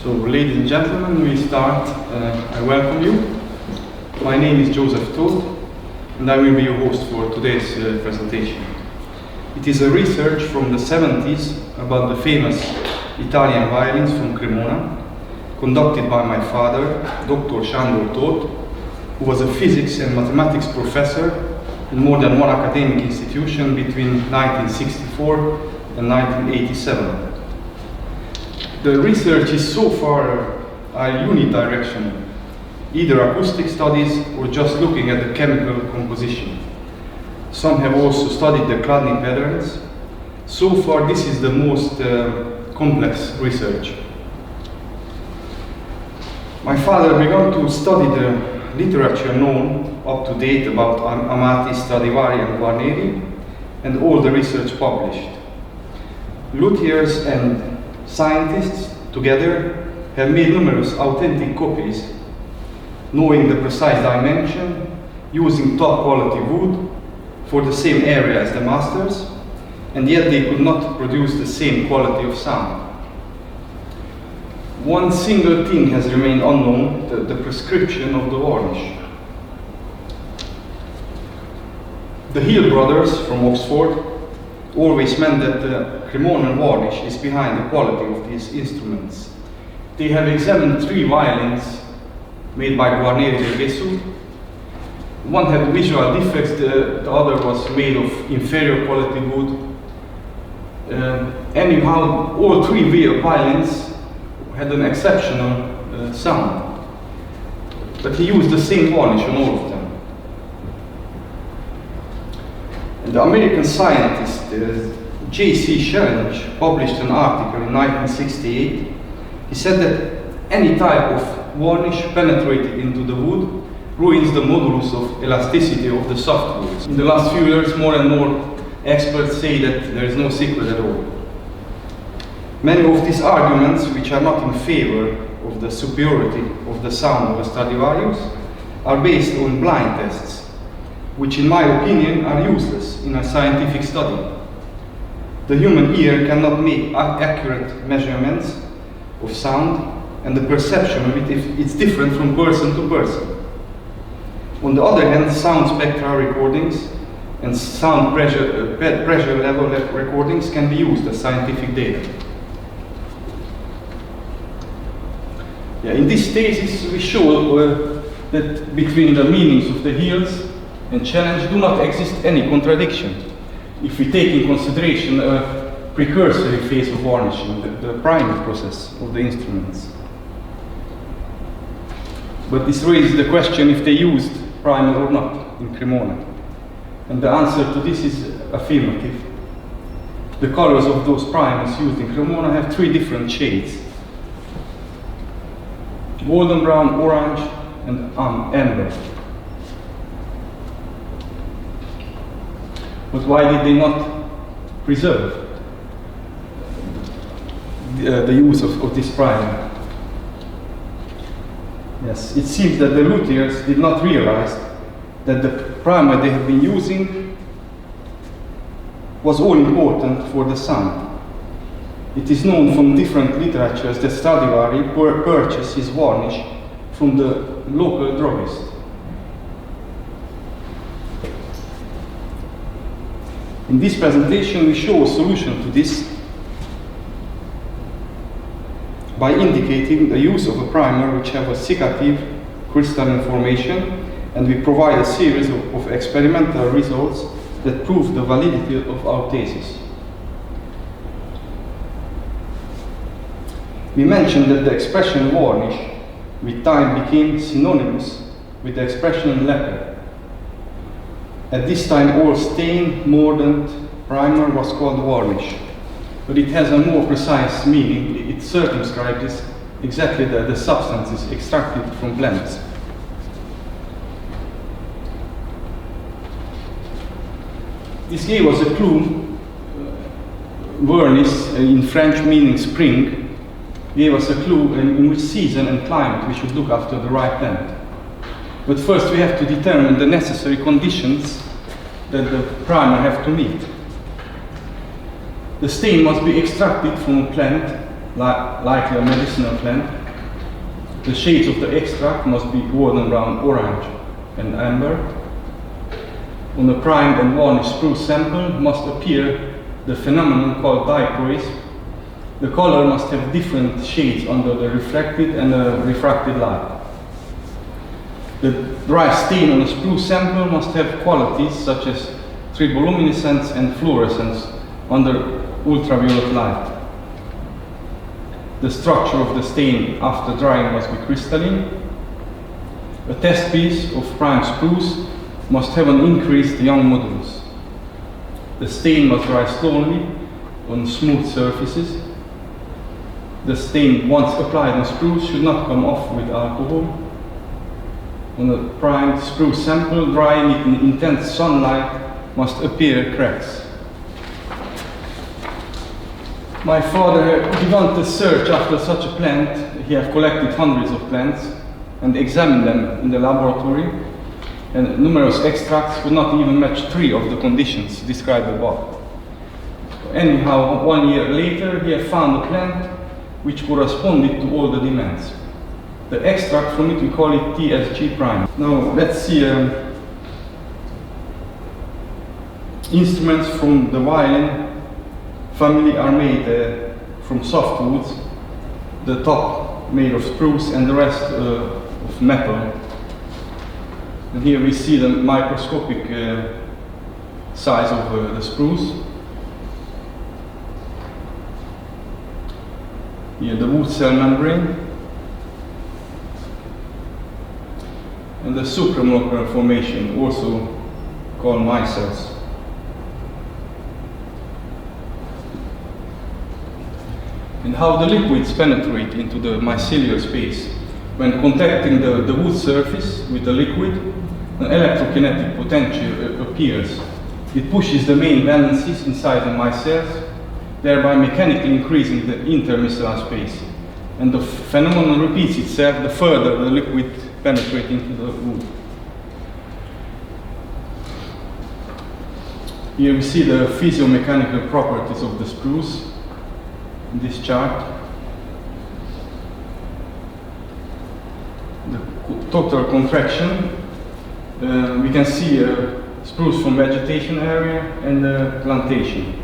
So, ladies and gentlemen, we start. I welcome you. My name is Joseph Todd, and I will be your host for today's presentation. It is a research from the 70s about the famous Italian violins from Cremona, conducted by my father, Dr. Sándor Todd, who was a physics and mathematics professor in more than one academic institution between 1964 and 1987. The research is so far unidirectional, either acoustic studies or just looking at the chemical composition. Some have also studied the cladding patterns. So far, this is the most complex research. My father began to study the literature known up to date about Amati, Stradivari and Guarneri, and all the research published. Luthiers and scientists together have made numerous authentic copies, knowing the precise dimension, using top quality wood for the same area as the masters, and yet they could not produce the same quality of sound. One single thing has remained unknown, the prescription of the varnish. The Hill brothers from Oxford always meant that the Cremonan varnish is behind the quality of these instruments. They have examined 3 violins made by Guarneri del Gesù. One had visual defects, the other was made of inferior quality wood. Anyhow, all 3 violins had an exceptional sound, but he used the same varnish on all of them. And the American scientist J.C. Challenge published an article in 1968. He said that any type of varnish penetrated into the wood ruins the modulus of elasticity of the soft woods. In the last few years, more and more experts say that there is no secret at all. Many of these arguments, which are not in favor of the superiority of the sound of a Stradivarius, are based on blind tests, which in my opinion are useless in a scientific study. The human ear cannot make accurate measurements of sound, and the perception of it is different from person to person. On the other hand, sound spectral recordings and sound pressure level recordings can be used as scientific data. In these stages, we show that between the meanings of the Hills and Challenge do not exist any contradiction if we take in consideration a precursory phase of varnishing, the primer process of the instruments. But this raises the question if they used primer or not in Cremona. And the answer to this is affirmative. The colors of those primers used in Cremona have 3 different shades: golden brown, orange, and amber. But why did they not preserve the use of this primer? Yes, it seems that the luthiers did not realize that the primer they have been using was all important for the sound. It is known from different literatures that Stradivari purchased his varnish from the local druggist. In this presentation, we show a solution to this by indicating the use of a primer which have a cicative crystalline formation, and we provide a series of experimental results that prove the validity of our thesis. We mentioned that the expression varnish with time became synonymous with the expression lacquer. At this time, all stained, mordant primer was called varnish, but it has a more precise meaning. It circumscribes exactly the substances extracted from plants. This gave us a clue. Vernis, in French meaning spring, gave us a clue in which season and climate we should look after the right plant. But first we have to determine the necessary conditions that the primer have to meet. The stain must be extracted from a plant likely a medicinal plant. The shades of the extract must be golden brown, orange, and amber. On a primed and varnished spruce sample must appear the phenomenon called dichroism. The color must have different shades under the reflected and the refracted light. The dry stain on a spruce sample must have qualities such as triboluminescence and fluorescence under ultraviolet light. The structure of the stain after drying must be crystalline. A test piece of prime spruce must have an increased young modulus. The stain must dry slowly on smooth surfaces. The stain, once applied on spruce, should not come off with alcohol. On a primed spruce sample, drying it in intense sunlight, must appear cracks. My father began to search after such a plant. He had collected hundreds of plants and examined them in the laboratory, and numerous extracts could not even match 3 of the conditions described above. Anyhow, 1 year later, he had found a plant which corresponded to all the demands. The extract from it, we call it TSG prime. Now let's see instruments from the violin family are made from softwoods, the top made of spruce and the rest of metal. And here we see the microscopic size of the spruce. Here the wood cell membrane and the supramolecular formation, also called micelles. And how the liquids penetrate into the mycelial space. When contacting the wood surface with the liquid, an electrokinetic potential appears. It pushes the main valencies inside the micelles, thereby mechanically increasing the intermicellar space. And the phenomenon repeats itself the further the liquid penetrates into the wood. Here we see the physiomechanical properties of the spruce in this chart. The total contraction, we can see spruce from vegetation area and plantation.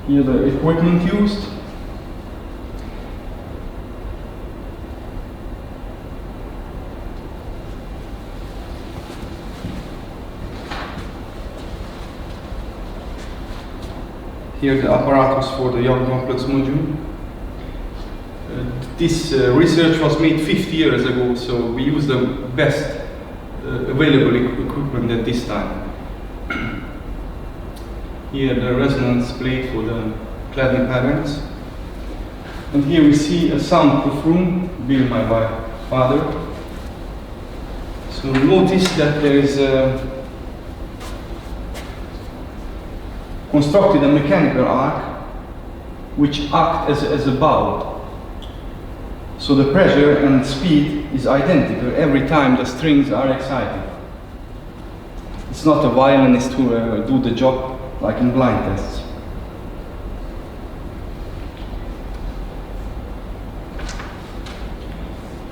Here the equipment used. Here the apparatus for the young complex module. This research was made 50 years ago, so we use the best available equipment at this time. Here the resonance plate for the cladding patterns. And here we see a soundproof room built by my father. So notice that there is constructed a mechanical arc which acts as a bow. So the pressure and speed is identical every time the strings are excited. It's not a violinist who do the job like in blind tests.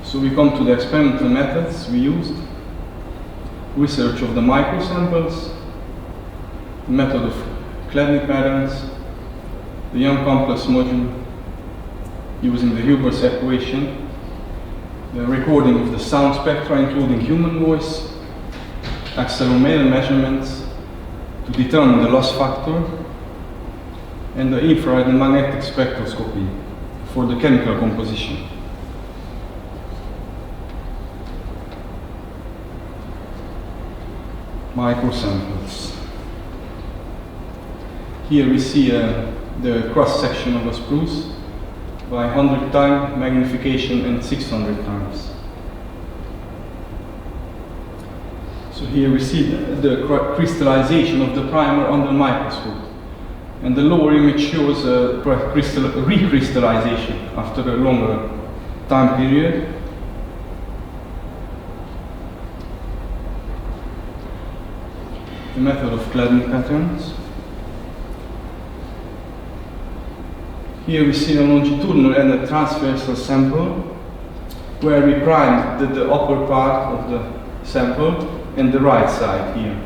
So we come to the experimental methods we used. Research of the microsamples, the method of cladding patterns, the young complex module using the Huber's equation, the recording of the sound spectra including human voice, accelerometer measurements to determine the loss factor, and the infrared and magnetic spectroscopy for the chemical composition. Microsamples. Here we see the cross-section of a spruce by 100 times magnification and 600 times. So here we see the crystallization of the primer under the microscope. And the lower image shows recrystallization after a longer time period. The method of cladding patterns. Here we see a longitudinal and a transversal sample, where we primed the upper part of the sample and the right side here.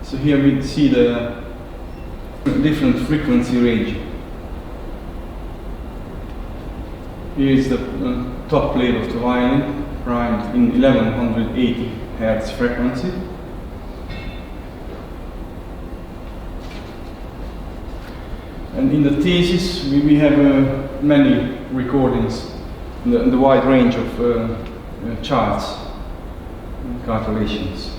So here we see the different frequency range. Here is the top plate of the violin, primed in 1180 Hz frequency. And in the thesis, we have many recordings in the wide range of charts and calculations.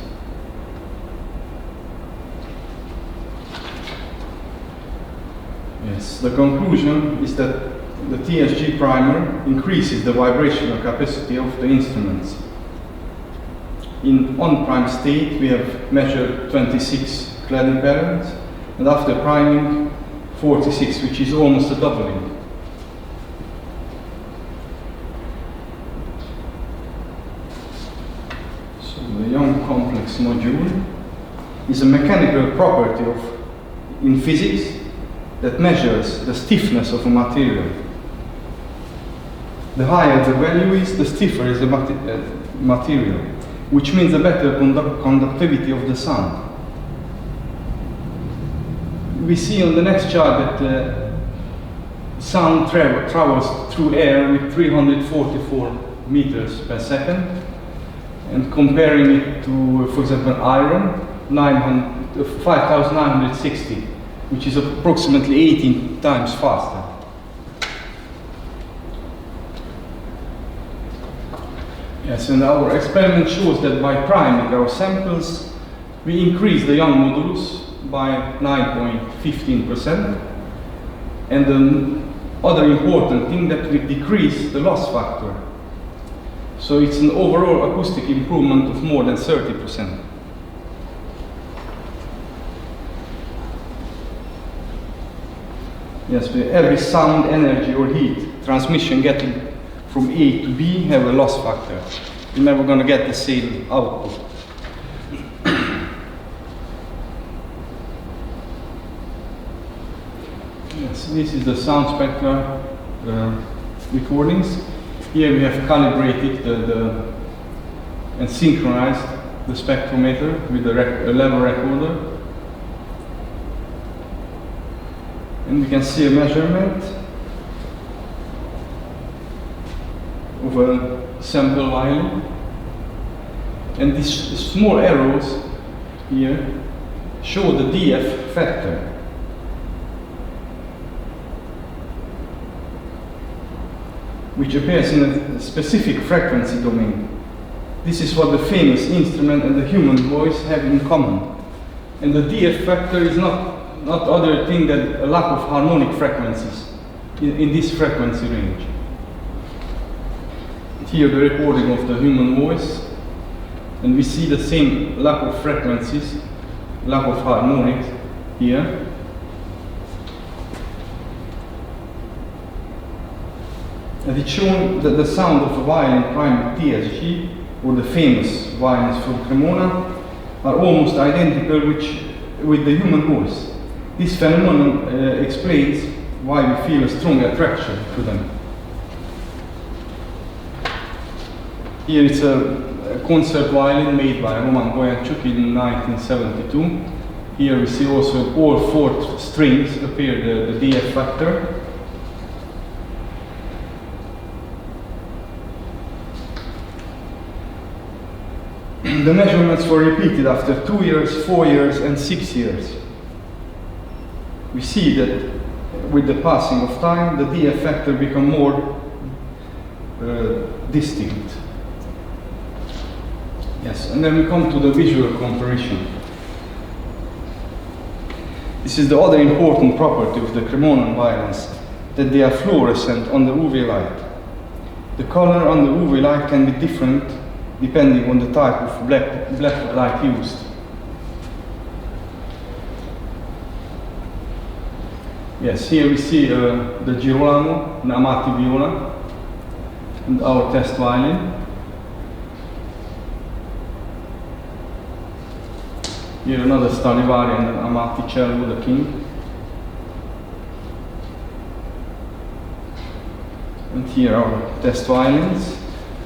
Yes, the conclusion is that the TSG primer increases the vibrational capacity of the instruments. In unprimed state, we have measured 26 cladding patterns, and after priming, 46, which is almost a doubling. So the Young complex module is a mechanical property in physics that measures the stiffness of a material. The higher the value is, the stiffer is the material, which means the better conductivity of the sound. We see on the next chart that sound travels through air with 344 meters per second, and comparing it to, for example, iron, 5,960, which is approximately 18 times faster. Yes, and our experiment shows that by priming our samples, we increase the Young modulus by 9.15%, and the other important thing that we decrease the loss factor. So it's an overall acoustic improvement of more than 30%. Yes, every sound, energy or heat transmission getting from A to B have a loss factor. You're never going to get the same output. Yes, this is the sound spectra recordings. Here we have calibrated and synchronized the spectrometer with a level recorder. And we can see a measurement of a sample violin. And these small arrows here show the DF factor. Which appears in a specific frequency domain. This is what the famous instrument and the human voice have in common. And the DF factor is not other thing than a lack of harmonic frequencies in this frequency range. Here the recording of the human voice, and we see the same lack of frequencies, lack of harmonics here. And it's shown that the sound of a violin primed with TSG, or the famous violins from Cremona, are almost identical with the human voice. This phenomenon explains why we feel a strong attraction to them. Here it's a concert violin made by Roman Boyanchuk in 1972. Here we see also all 4 strings appear the DF factor. The measurements were repeated after 2 years, 4 years, and 6 years. We see that with the passing of time, the DF factor become more distinct. Yes, and then we come to the visual comparison. This is the other important property of the Cremonan violins, that they are fluorescent on the UV light. The color on the UV light can be different depending on the type of black light used. Yes, here we see the Girolamo, an Amati viola, and our test violin. Here another Stradivarius and an Amati cello, the king. And here are test violins.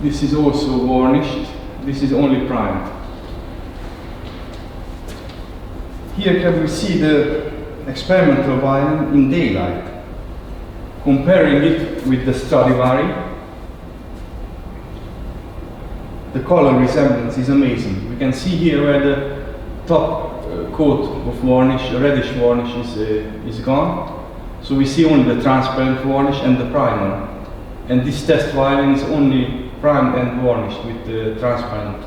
This is also varnished. This is only primed. Here can we see the experimental violin in daylight, comparing it with the Stradivari. The color resemblance is amazing. We can see here where the top coat of varnish, reddish varnish, is gone. So we see only the transparent varnish and the primer. And this test violin is only primed and varnished with the transparent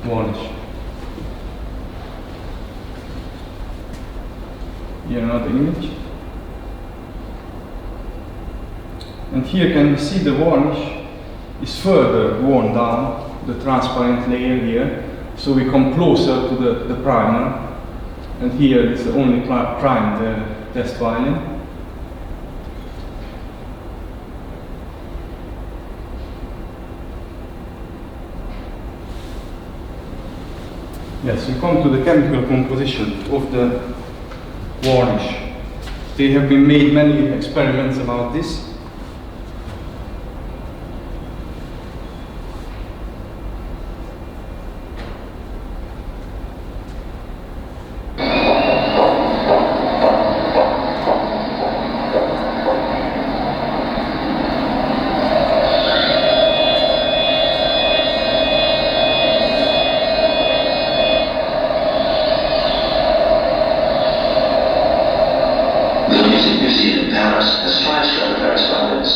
varnish. Here another image. And here can we see the varnish is further worn down, the transparent layer here. So we come closer to the primer. And here is the only primed test violin. Yes, we come to the chemical composition of the varnish. There have been made many experiments about this. Stradivarius violins.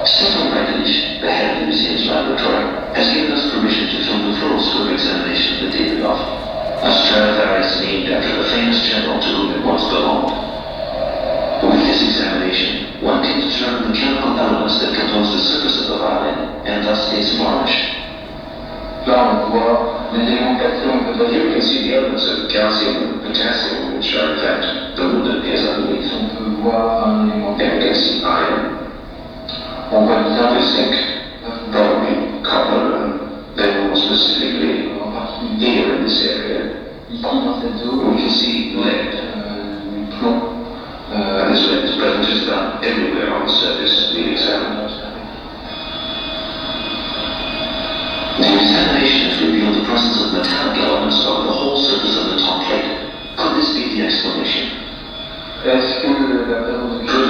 Stefan Reich, the head of the museum's laboratory, has given us permission to film the fluoroscope examination of the Davidoff, a Stradivarius named after the famous general to whom it once belonged. With this examination, one can determine the chemical elements that compose the surface of the violin and thus its varnish. Here we can see the elements of calcium and potassium, which are in fact the wood that appears underneath. And we can see iron, zinc, probably copper, and then more specifically here in this area, we can see lead. And this lead is present just about everywhere on the surface being examined. The examination has revealed the presence of metallic elements over the whole surface of the top plate. Could this be the explanation? Could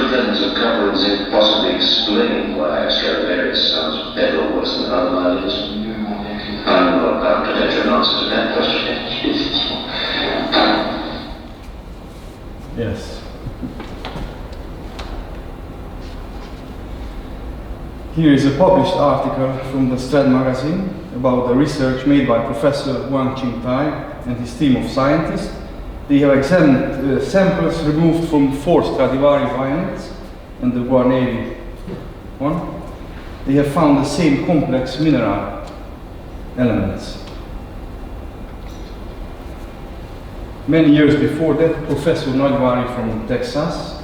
the presence of copper and zinc possibly explain why Stradivarius sounds better or worse than other violins? I'm not about to venture an answer to that question. Yes. Here is a published article from the Strad magazine about the research made by Professor Wang Qingtai and his team of scientists. They have examined samples removed from 4 Stradivari violins and the Guarneri one. They have found the same complex mineral elements. Many years before that, Professor Nagyvári from Texas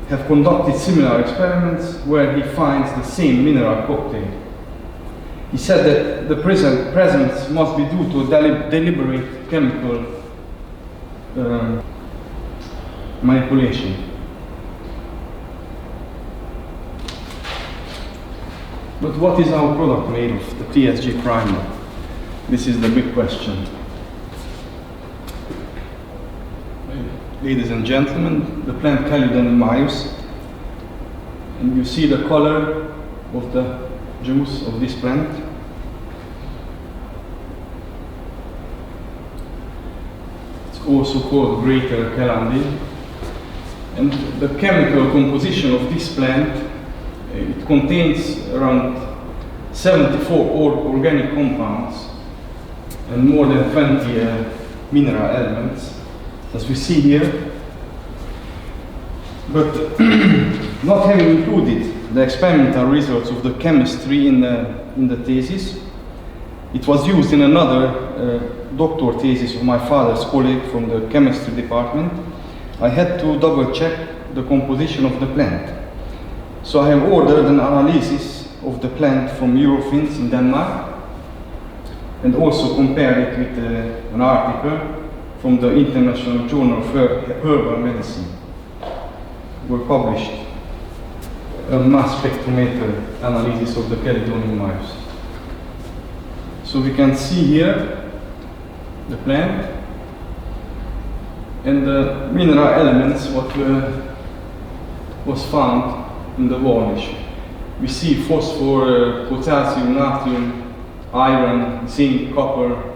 have conducted similar experiments where he finds the same mineral cocktail. He said that the presence must be due to a deliberate chemical manipulation. But what is our product made of, the TSG primer? This is the big question. Ladies and gentlemen, the plant Calydon maius, and you see the color of the juice of this plant. It's also called Greater Calandi. And the chemical composition of this plant, it contains around 74 organic compounds and more than 20 mineral elements, as we see here. But not having included the experimental results of the chemistry in the thesis, it was used in another doctoral thesis of my father's colleague from the chemistry department. I had to double check the composition of the plant. So I have ordered an analysis of the plant from Eurofins in Denmark and also compared it with an article from the International Journal of Herbal Medicine. were published a mass spectrometer analysis of the Caledonian mires. So we can see here the plant and the mineral elements what was found in the varnish. We see phosphor, potassium, natrium, iron, zinc, copper.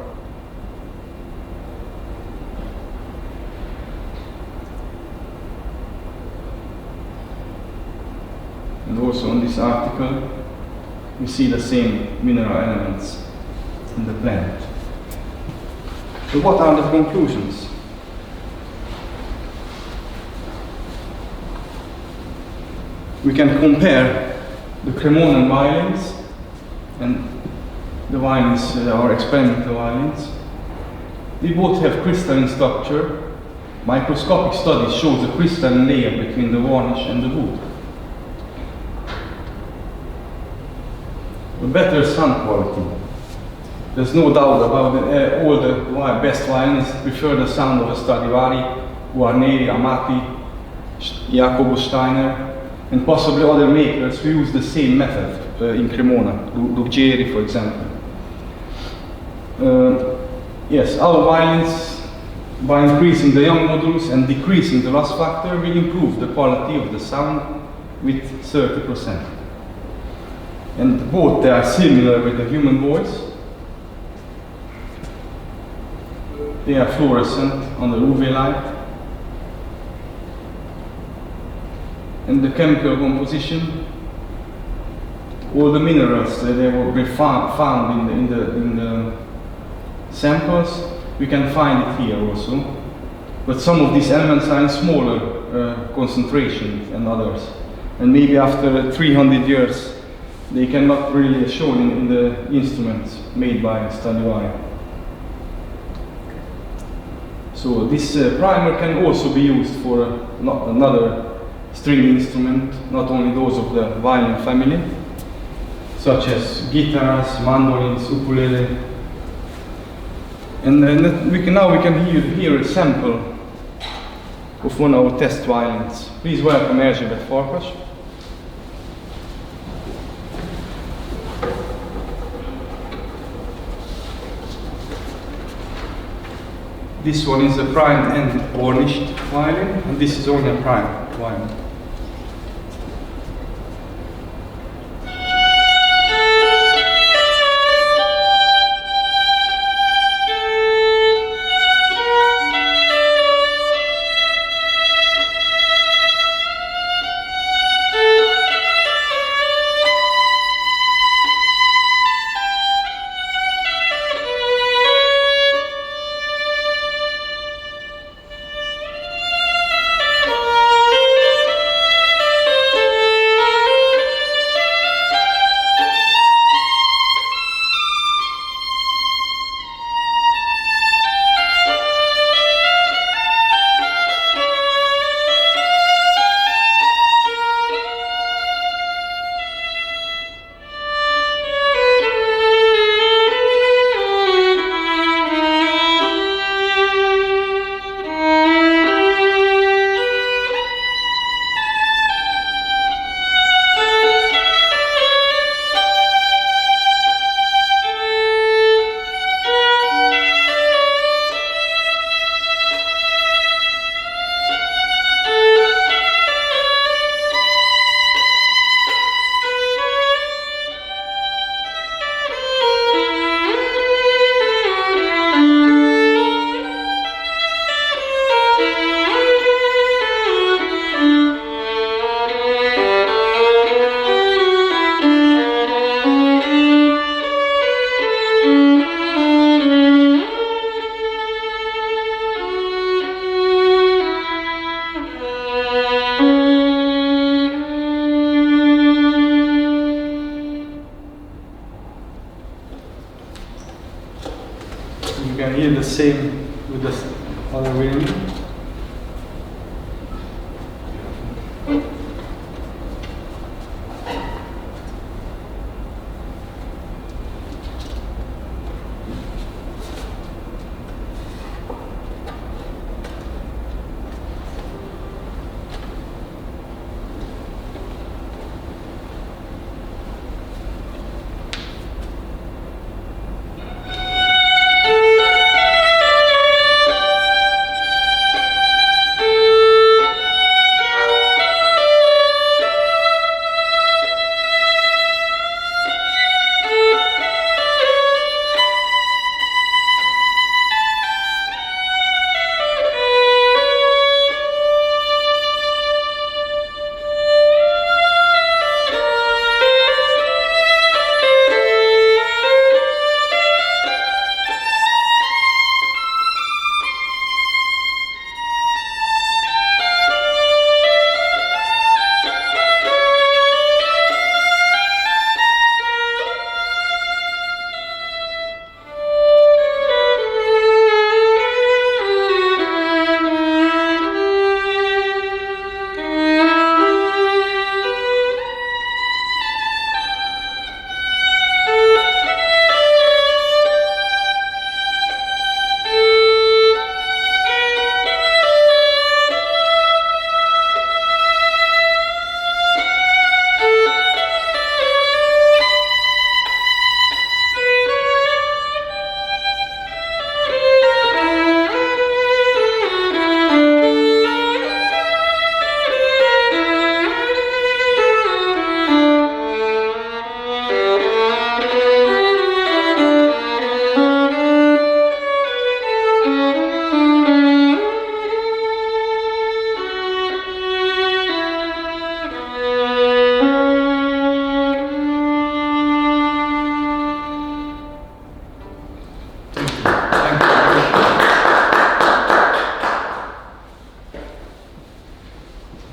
And also in this article, we see the same mineral elements in the plant. So what are the conclusions? We can compare the Cremonan violins and the violins, our experimental violins. They both have crystalline structure. Microscopic studies show the crystalline layer between the varnish and the wood. A better sound quality. There's no doubt about it. All the best violinists prefer the sound of a Stradivarius, Guarneri, Amati, Jacobo Steiner, and possibly other makers who use the same method in Cremona, Ruggieri for example. Yes, our violins, by increasing the young modulus and decreasing the loss factor, will improve the quality of the sound with 30%. And both they are similar with the human voice. They are fluorescent under UV light. And the chemical composition, all the minerals that they were found in the samples, we can find it here also. But some of these elements are in smaller concentration than others. And maybe after 300 years, they cannot really be shown in the instruments made by Stradivarius. So this primer can also be used for another string instrument, not only those of the violin family, such as guitars, mandolins, ukulele. And now we can hear a sample of one of our test violins. Please welcome Erzsébet Farkas. This one is a primed and varnished violin, and this is only a primed violin. You can hear the same with the other violin.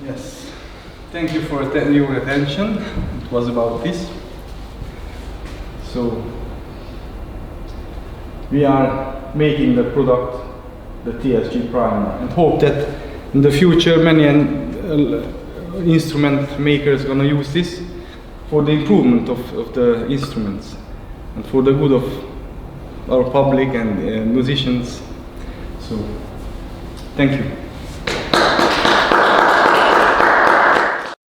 Yes, thank you for your attention. It was about this. So we are making the product, the TSG primer, and hope that in the future many instrument makers gonna use this for the improvement of the instruments and for the good of our public and musicians. So thank you.